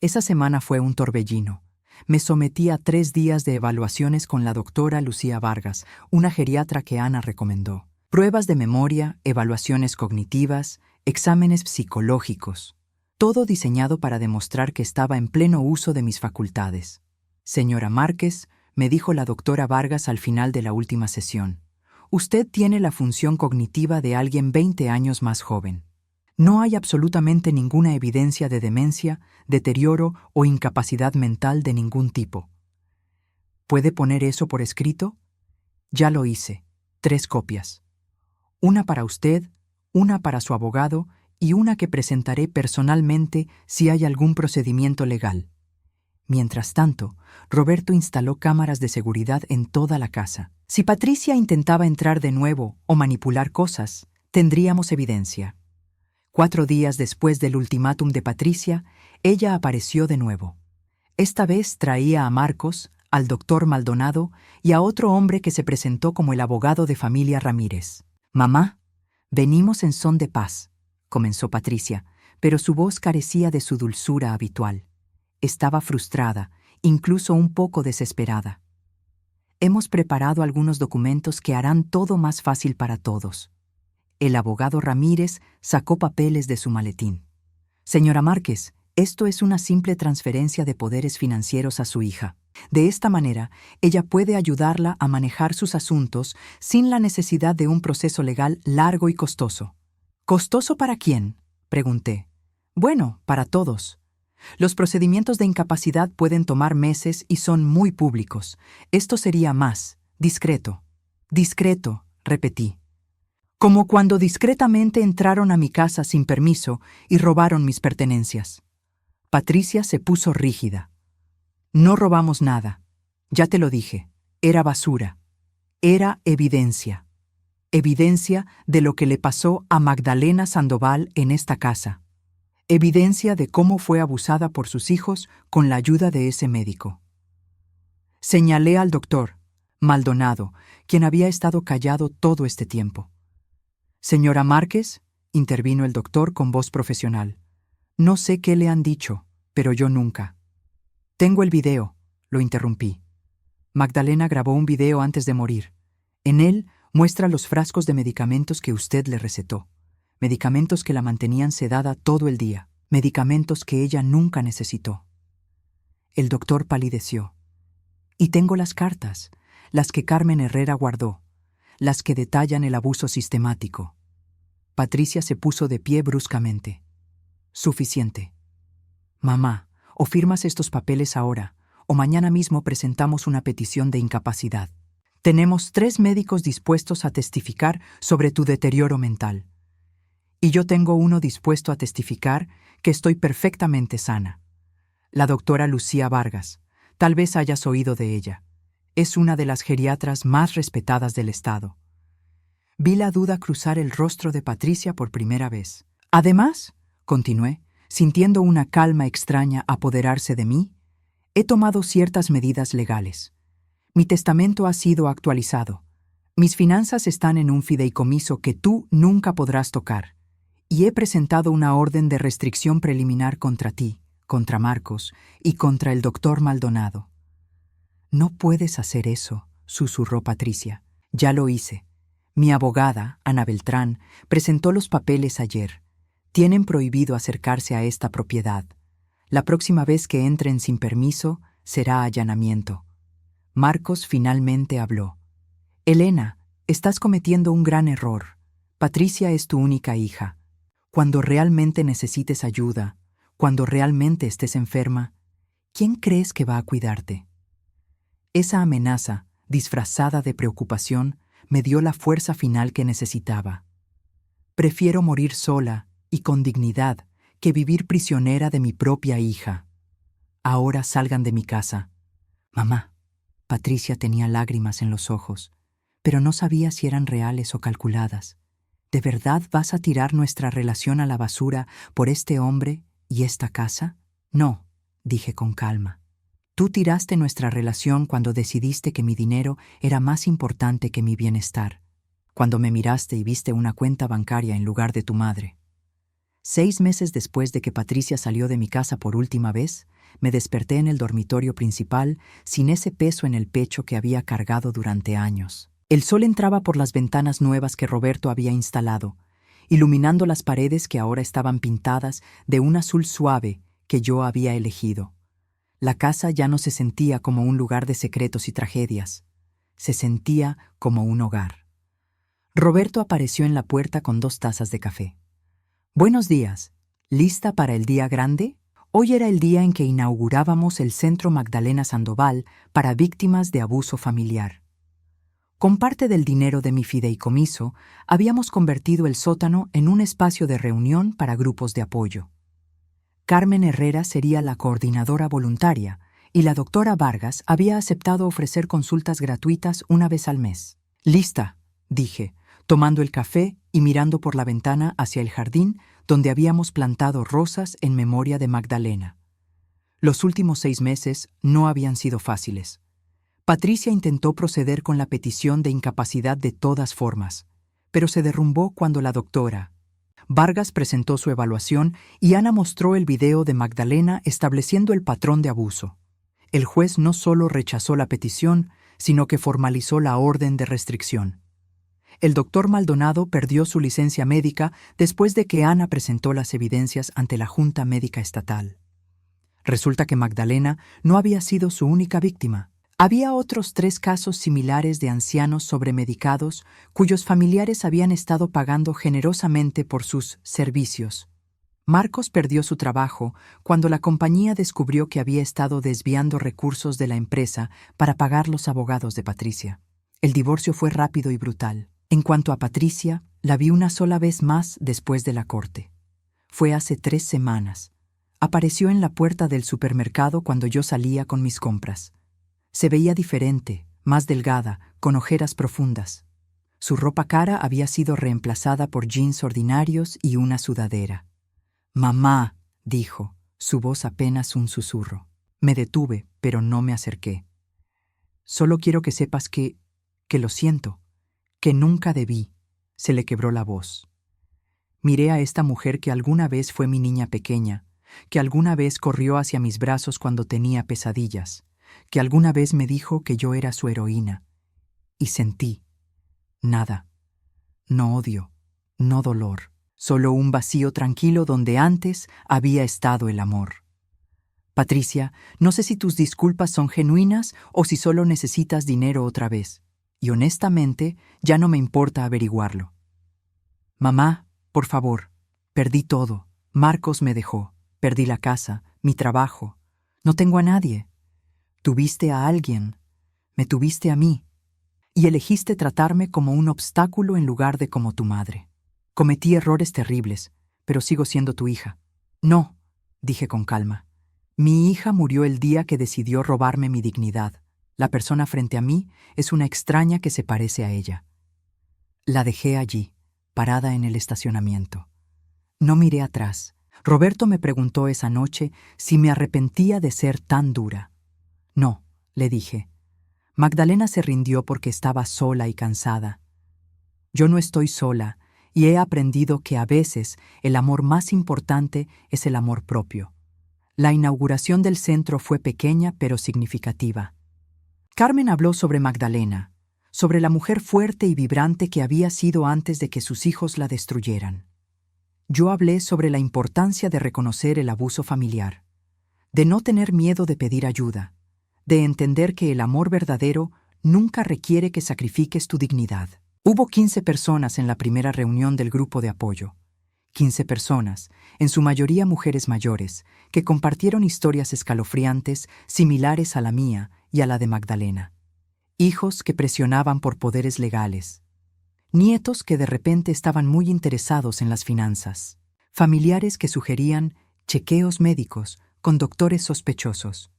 [SPEAKER 1] Esa semana fue un torbellino. Me sometí a 3 días de evaluaciones con la doctora Lucía Vargas, una geriatra que Ana recomendó. Pruebas de memoria, evaluaciones cognitivas, exámenes psicológicos. Todo diseñado para demostrar que estaba en pleno uso de mis facultades. Señora Márquez, me dijo la doctora Vargas al final de la última sesión, usted tiene la función cognitiva de alguien 20 años más joven. No hay absolutamente ninguna evidencia de demencia, deterioro o incapacidad mental de ningún tipo. ¿Puede poner eso por escrito? Ya lo hice. 3 copias. Una para usted, una para su abogado y una que presentaré personalmente si hay algún procedimiento legal. Mientras tanto, Roberto instaló cámaras de seguridad en toda la casa. Si Patricia intentaba entrar de nuevo o manipular cosas, tendríamos evidencia. 4 días después del ultimátum de Patricia, ella apareció de nuevo. Esta vez traía a Marcos, al doctor Maldonado y a otro hombre que se presentó como el abogado de familia Ramírez. «Mamá, venimos en son de paz», comenzó Patricia, pero su voz carecía de su dulzura habitual. Estaba frustrada, incluso un poco desesperada. «Hemos preparado algunos documentos que harán todo más fácil para todos». El abogado Ramírez sacó papeles de su maletín. «Señora Márquez, esto es una simple transferencia de poderes financieros a su hija. De esta manera, ella puede ayudarla a manejar sus asuntos sin la necesidad de un proceso legal largo y costoso». «¿Costoso para quién?», pregunté. «Bueno, para todos. Los procedimientos de incapacidad pueden tomar meses y son muy públicos. Esto sería más, discreto». «Discreto», repetí. «Como cuando discretamente entraron a mi casa sin permiso y robaron mis pertenencias». Patricia se puso rígida. «No robamos nada. Ya te lo dije. Era basura. Era evidencia. Evidencia de lo que le pasó a Magdalena Sandoval en esta casa. Evidencia de cómo fue abusada por sus hijos con la ayuda de ese médico». Señalé al doctor Maldonado, quien había estado callado todo este tiempo. «Señora Márquez», intervino el doctor con voz profesional, «no sé qué le han dicho, pero yo nunca». «Tengo el video», lo interrumpí. «Magdalena grabó un video antes de morir. En él muestra los frascos de medicamentos que usted le recetó. Medicamentos que la mantenían sedada todo el día. Medicamentos que ella nunca necesitó». El doctor palideció. «Y tengo las cartas, las que Carmen Herrera guardó, las que detallan el abuso sistemático». Patricia se puso de pie bruscamente. «Suficiente. Mamá, o firmas estos papeles ahora, o mañana mismo presentamos una petición de incapacidad. Tenemos 3 médicos dispuestos a testificar sobre tu deterioro mental. Y yo tengo uno dispuesto a testificar que estoy perfectamente sana. La doctora Lucía Vargas, tal vez hayas oído de ella. Es una de las geriatras más respetadas del Estado». Vi la duda cruzar el rostro de Patricia por primera vez. «Además», continué, sintiendo una calma extraña apoderarse de mí, «he tomado ciertas medidas legales. Mi testamento ha sido actualizado. Mis finanzas están en un fideicomiso que tú nunca podrás tocar. Y he presentado una orden de restricción preliminar contra ti, contra Marcos y contra el doctor Maldonado». «No puedes hacer eso», susurró Patricia. «Ya lo hice. Mi abogada, Ana Beltrán, presentó los papeles ayer. Tienen prohibido acercarse a esta propiedad. La próxima vez que entren sin permiso, será allanamiento». Marcos finalmente habló. «Elena, estás cometiendo un gran error. Patricia es tu única hija. Cuando realmente necesites ayuda, Cuando realmente estés enferma, ¿quién crees que va a cuidarte? Esa amenaza, disfrazada de preocupación, me dio la fuerza final que necesitaba. Prefiero morir sola y con dignidad que vivir prisionera de mi propia hija. Ahora salgan de mi casa. Mamá. Patricia tenía lágrimas en los ojos, pero no sabía si eran reales o calculadas. ¿De verdad vas a tirar nuestra relación a la basura por este hombre y esta casa? No, dije con calma. Tú tiraste nuestra relación cuando decidiste que mi dinero era más importante que mi bienestar, cuando me miraste y viste una cuenta bancaria en lugar de tu madre. 6 meses después de que Patricia salió de mi casa por última vez, me desperté en el dormitorio principal sin ese peso en el pecho que había cargado durante años. El sol entraba por las ventanas nuevas que Roberto había instalado, iluminando las paredes que ahora estaban pintadas de un azul suave que yo había elegido. La casa ya no se sentía como un lugar de secretos y tragedias. Se sentía como un hogar. Roberto apareció en la puerta con 2 tazas de café. Buenos días. ¿Lista para el día grande? Hoy era el día en que inaugurábamos el Centro Magdalena Sandoval para víctimas de abuso familiar. Con parte del dinero de mi fideicomiso, habíamos convertido el sótano en un espacio de reunión para grupos de apoyo. Carmen Herrera sería la coordinadora voluntaria y la doctora Vargas había aceptado ofrecer consultas gratuitas una vez al mes. Lista, dije, tomando el café y mirando por la ventana hacia el jardín donde habíamos plantado rosas en memoria de Magdalena. Los últimos 6 meses no habían sido fáciles. Patricia intentó proceder con la petición de incapacidad de todas formas, pero se derrumbó cuando la doctora Vargas presentó su evaluación y Ana mostró el video de Magdalena estableciendo el patrón de abuso. El juez no solo rechazó la petición, sino que formalizó la orden de restricción. El doctor Maldonado perdió su licencia médica después de que Ana presentó las evidencias ante la Junta Médica Estatal. Resulta que Magdalena no había sido su única víctima. Había otros 3 casos similares de ancianos sobremedicados cuyos familiares habían estado pagando generosamente por sus servicios. Marcos perdió su trabajo cuando la compañía descubrió que había estado desviando recursos de la empresa para pagar los abogados de Patricia. El divorcio fue rápido y brutal. En cuanto a Patricia, la vi una sola vez más después de la corte. Fue hace 3 semanas. Apareció en la puerta del supermercado cuando yo salía con mis compras. Se veía diferente, más delgada, con ojeras profundas. Su ropa cara había sido reemplazada por jeans ordinarios y una sudadera. «Mamá», dijo, su voz apenas un susurro. Me detuve, pero no me acerqué. «Solo quiero que sepas que lo siento, que nunca debí», se le quebró la voz. Miré a esta mujer que alguna vez fue mi niña pequeña, que alguna vez corrió hacia mis brazos cuando tenía pesadillas, que alguna vez me dijo que yo era su heroína. Y sentí nada. No odio, no dolor, solo un vacío tranquilo donde antes había estado el amor. Patricia, no sé si tus disculpas son genuinas o si solo necesitas dinero otra vez. Y honestamente, ya no me importa averiguarlo. Mamá, por favor, perdí todo. Marcos me dejó. Perdí la casa, mi trabajo. No tengo a nadie. Tuviste a alguien. Me tuviste a mí. Y elegiste tratarme como un obstáculo en lugar de como tu madre. Cometí errores terribles, pero sigo siendo tu hija. No, dije con calma. Mi hija murió el día que decidió robarme mi dignidad. La persona frente a mí es una extraña que se parece a ella. La dejé allí, parada en el estacionamiento. No miré atrás. Roberto me preguntó esa noche si me arrepentía de ser tan dura. No, le dije. Magdalena se rindió porque estaba sola y cansada. Yo no estoy sola y he aprendido que a veces el amor más importante es el amor propio. La inauguración del centro fue pequeña pero significativa. Carmen habló sobre Magdalena, sobre la mujer fuerte y vibrante que había sido antes de que sus hijos la destruyeran. Yo hablé sobre la importancia de reconocer el abuso familiar, de no tener miedo de pedir ayuda, de entender que el amor verdadero nunca requiere que sacrifiques tu dignidad. Hubo 15 personas en la primera reunión del grupo de apoyo, 15 personas, en su mayoría mujeres mayores, que compartieron historias escalofriantes similares a la mía y a la de Magdalena. Hijos que presionaban por poderes legales. Nietos que de repente estaban muy interesados en las finanzas. Familiares que sugerían chequeos médicos con doctores sospechosos.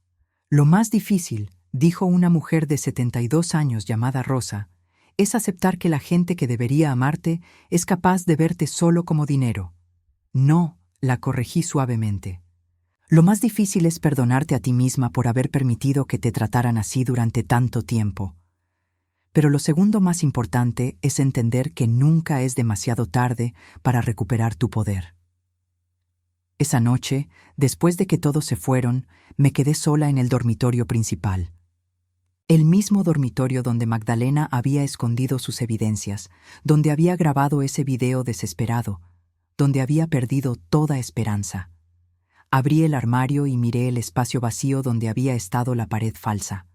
[SPEAKER 1] Lo más difícil, dijo una mujer de 72 años llamada Rosa, es aceptar que la gente que debería amarte es capaz de verte solo como dinero. No, la corregí suavemente. Lo más difícil es perdonarte a ti misma por haber permitido que te trataran así durante tanto tiempo. Pero lo segundo más importante es entender que nunca es demasiado tarde para recuperar tu poder. Esa noche, después de que todos se fueron, me quedé sola en el dormitorio principal. El mismo dormitorio donde Magdalena había escondido sus evidencias, donde había grabado ese video desesperado, donde había perdido toda esperanza. Abrí el armario y miré el espacio vacío donde había estado la pared falsa.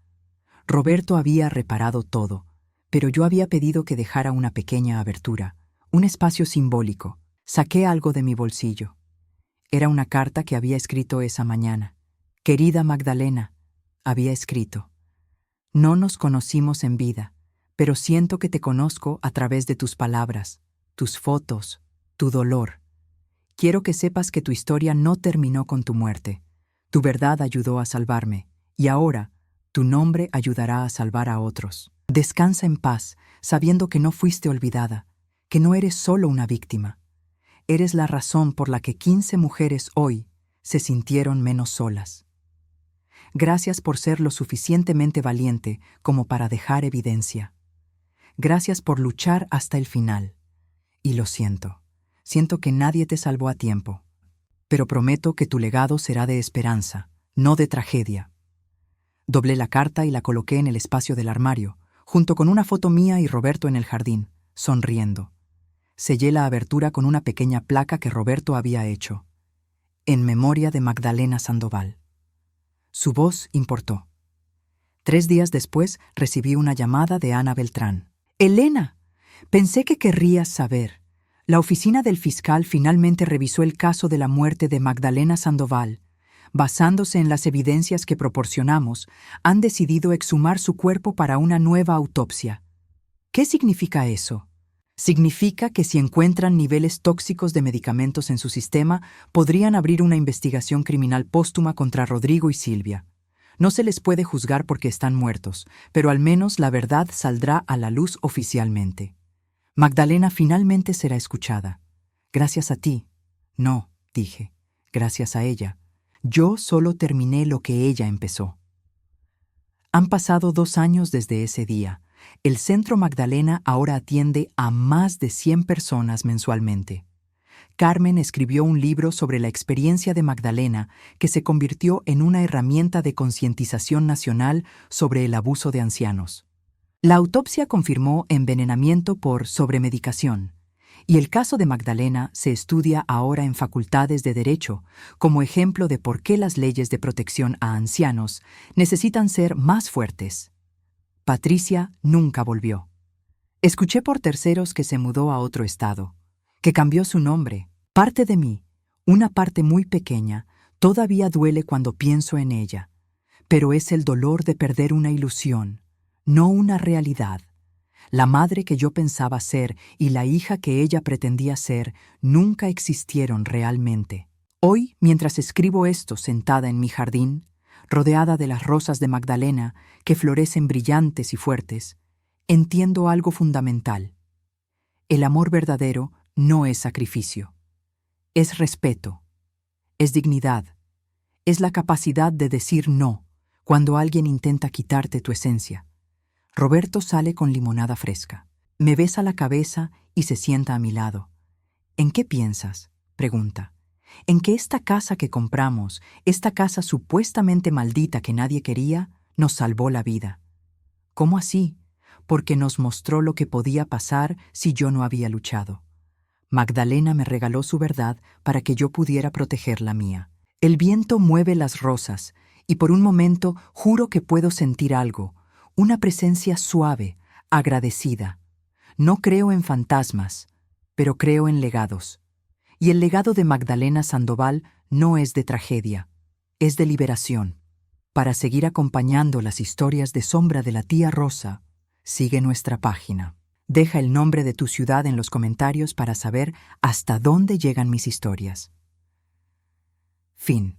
[SPEAKER 1] Roberto había reparado todo, pero yo había pedido que dejara una pequeña abertura, un espacio simbólico. Saqué algo de mi bolsillo. Era una carta que había escrito esa mañana. Querida Magdalena, había escrito. No nos conocimos en vida, pero siento que te conozco a través de tus palabras, tus fotos, tu dolor. Quiero que sepas que tu historia no terminó con tu muerte. Tu verdad ayudó a salvarme, y ahora tu nombre ayudará a salvar a otros. Descansa en paz, sabiendo que no fuiste olvidada, que no eres solo una víctima. Eres la razón por la que 15 mujeres hoy se sintieron menos solas. Gracias por ser lo suficientemente valiente como para dejar evidencia. Gracias por luchar hasta el final. Y lo siento. Siento que nadie te salvó a tiempo. Pero prometo que tu legado será de esperanza, no de tragedia. Doblé la carta y la coloqué en el espacio del armario, junto con una foto mía y Roberto en el jardín, sonriendo. Sellé la abertura con una pequeña placa que Roberto había hecho. En memoria de Magdalena Sandoval. Su voz importó. 3 días después recibí una llamada de Ana Beltrán. «Elena, pensé que querrías saber. La oficina del fiscal finalmente revisó el caso de la muerte de Magdalena Sandoval. Basándose en las evidencias que proporcionamos, han decidido exhumar su cuerpo para una nueva autopsia». ¿Qué significa eso? Significa que si encuentran niveles tóxicos de medicamentos en su sistema, podrían abrir una investigación criminal póstuma contra Rodrigo y Silvia. No se les puede juzgar porque están muertos, pero al menos la verdad saldrá a la luz oficialmente. Magdalena finalmente será escuchada. Gracias a ti. No, dije, gracias a ella. Yo solo terminé lo que ella empezó. Han pasado 2 años desde ese día. El Centro Magdalena ahora atiende a más de 100 personas mensualmente. Carmen escribió un libro sobre la experiencia de Magdalena que se convirtió en una herramienta de concientización nacional sobre el abuso de ancianos. La autopsia confirmó envenenamiento por sobremedicación, y el caso de Magdalena se estudia ahora en facultades de Derecho como ejemplo de por qué las leyes de protección a ancianos necesitan ser más fuertes. Patricia nunca volvió. Escuché por terceros que se mudó a otro estado, que cambió su nombre. Parte de mí, una parte muy pequeña, todavía duele cuando pienso en ella, pero es el dolor de perder una ilusión, no una realidad. La madre que yo pensaba ser y la hija que ella pretendía ser nunca existieron realmente. Hoy, mientras escribo esto sentada en mi jardín, rodeada de las rosas de Magdalena que florecen brillantes y fuertes, entiendo algo fundamental. El amor verdadero no es sacrificio. Es respeto. Es dignidad. Es la capacidad de decir no cuando alguien intenta quitarte tu esencia. Roberto sale con limonada fresca. Me besa la cabeza y se sienta a mi lado. ¿En qué piensas?, pregunta. En que esta casa que compramos, esta casa supuestamente maldita que nadie quería, nos salvó la vida. ¿Cómo así? Porque nos mostró lo que podía pasar si yo no había luchado. Magdalena me regaló su verdad para que yo pudiera proteger la mía. El viento mueve las rosas, y por un momento juro que puedo sentir algo, una presencia suave, agradecida. No creo en fantasmas, pero creo en legados. Y el legado de Magdalena Sandoval no es de tragedia, es de liberación. Para seguir acompañando las historias de Sombra de la Tía Rosa, sigue nuestra página. Deja el nombre de tu ciudad en los comentarios para saber hasta dónde llegan mis historias. Fin.